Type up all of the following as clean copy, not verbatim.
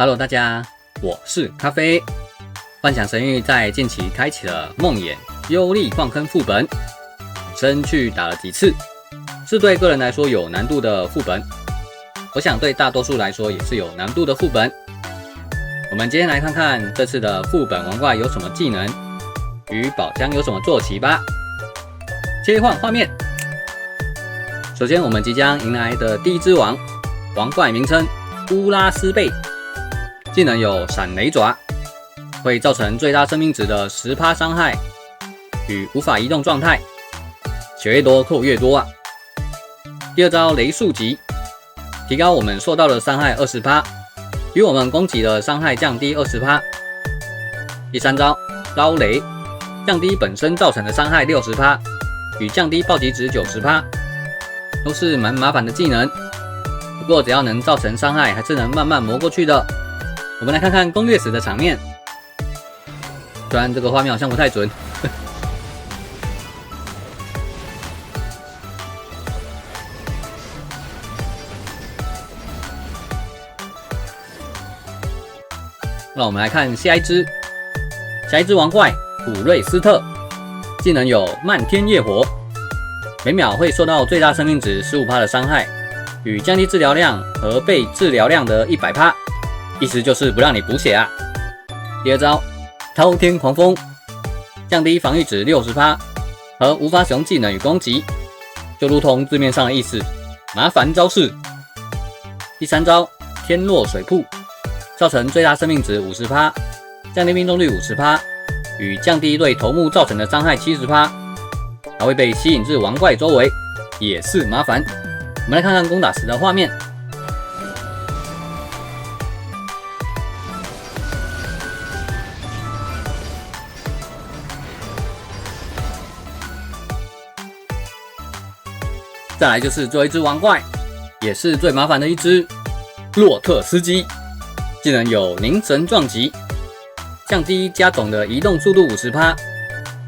Hello， 大家，我是咖啡。幻想神域在近期开启了梦魇幽厉矿坑副本，真去打了几次，是对个人来说有难度的副本，我想对大多数来说也是有难度的副本。我们今天来看看这次的副本王怪有什么技能，与宝箱有什么坐骑吧。切换画面，首先我们即将迎来的第一只王怪名称乌拉斯贝，技能有闪雷爪，会造成最大生命值的 10% 伤害与无法移动状态，血越多扣越多啊。第二招雷速击，提高我们受到的伤害 20%， 与我们攻击的伤害降低 20%。第三招刀雷，降低本身造成的伤害 60%， 与降低暴击值 90%， 都是蛮麻烦的技能，不过只要能造成伤害，还是能慢慢磨过去的。我们来看看攻略时的场面，虽然这个画面好像不太准。那我们来看下一只王怪普瑞斯特，技能有漫天夜火，每秒会受到最大生命值 15% 的伤害，与降低治疗量和被治疗量的 100%， 意思就是不让你补血啊。第二招滔天狂风，降低防御值 60% 和无法使用技能与攻击，就如同字面上的意思，麻烦招式。第三招天落水瀑，造成最大生命值 50%， 降低命中率 50%， 与降低对头目造成的伤害 70%， 还会被吸引至王怪周围，也是麻烦。我们来看看攻打时的画面。再来就是最后一只王怪，也是最麻烦的一只洛特斯基，技能有凝神撞击，降低加总的移动速度 50%，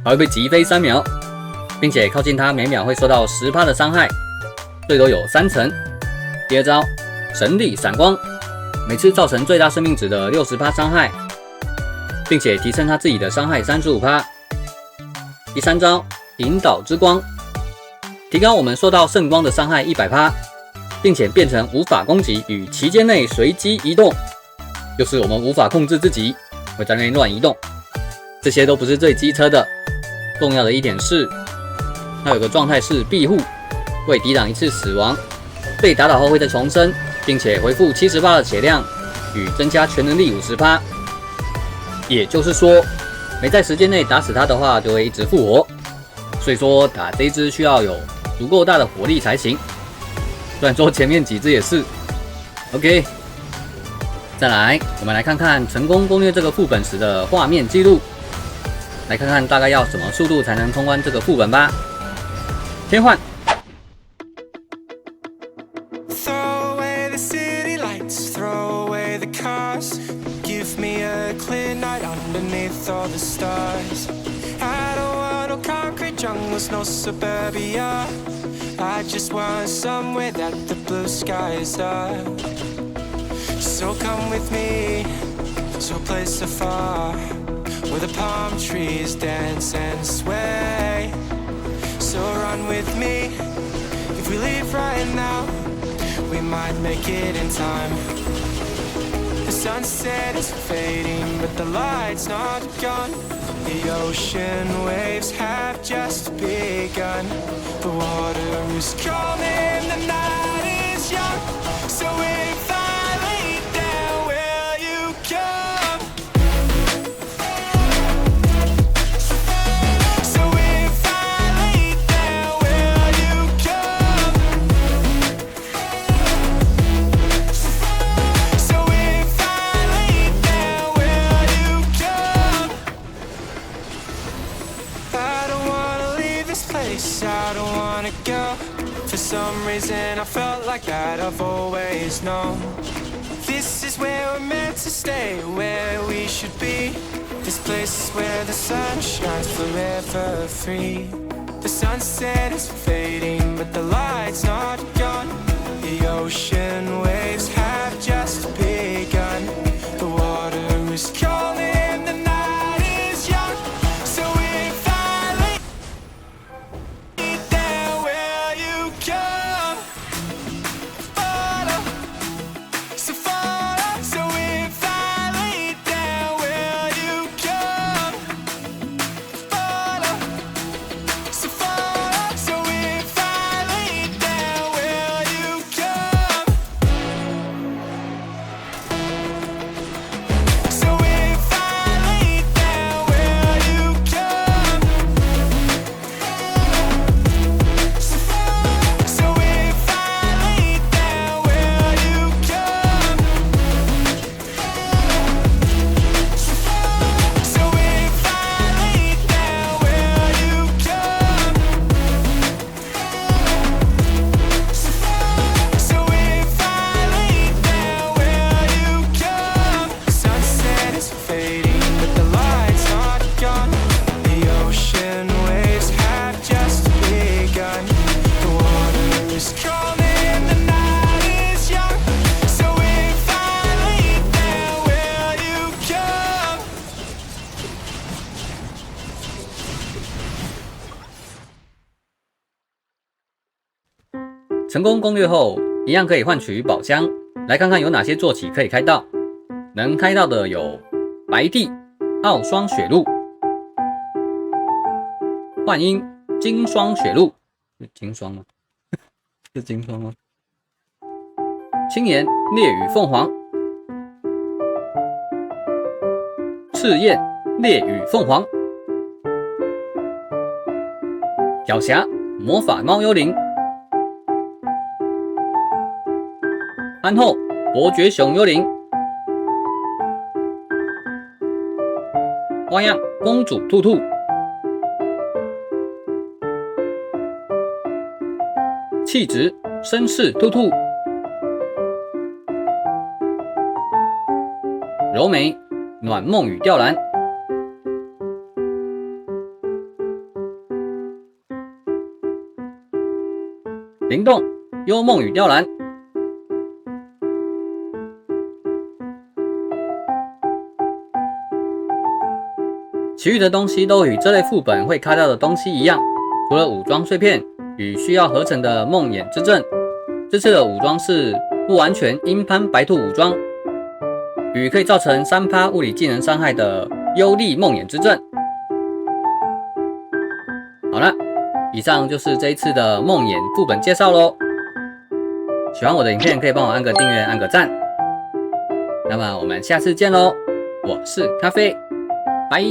还会被击飞3秒，并且靠近它每秒会受到 10% 的伤害，最多有3层。第二招神力闪光，每次造成最大生命值的 60% 伤害，并且提升它自己的伤害 35%。第三招引导之光，提高我们受到圣光的伤害 100%， 并且变成无法攻击与期间内随机移动，就是我们无法控制自己会在那边乱移动。这些都不是最机车的，重要的一点是它有个状态是庇护，会抵挡一次死亡，被打倒后会再重生，并且恢复 70% 的血量与增加全能力 50%。 也就是说没在时间内打死它的话就会一直复活，所以说打这一只需要有足够大的火力才行，虽然说前面几只也是。 OK， 再来我们来看看成功攻略这个副本时的画面记录，来看看大概要什么速度才能通关这个副本吧。切换。Jungles, no suburbia. I just want somewhere that the blue skies are. So come with me to a place afar where the palm trees dance and sway. So run with me. If we leave right now, we might make it in time. The sunset is fading, but the light's not gone. The ocean waves have just begun. The water is calming, the night is young. So if I lay down, will you come? So if I lay down, will you come? So if I lay down, will you come? I don't wanna leave this place, I don't wanna go. For some reason I felt like that, I've always known. This is where we're meant to stay, where we should be. This place is where the sun shines forever free. The sunset is fading, but the light's not gone. The ocean waves have just begun. 成功攻略后，一样可以换取宝箱。来看看有哪些坐骑可以开到。能开到的有白帝、傲霜雪鹿、幻音、金霜雪鹿，是金霜吗？是金霜吗？青岩、烈羽凤凰、赤焰、烈羽凤凰、狡黠、魔法猫幽灵、安后、伯爵熊幽灵、花样公主兔兔、气质绅士兔兔、柔美暖梦与吊兰、灵动幽梦与吊兰、其余的东西都与这类副本会开到的东西一样，除了武装碎片与需要合成的梦魇之阵，这次的武装是不完全阴攀白兔武装，与可以造成3%物理技能伤害的幽厉梦魇之阵。好了，以上就是这一次的梦魇副本介绍咯。喜欢我的影片可以帮我按个订阅按个赞，那么我们下次见咯，我是咖啡，拜。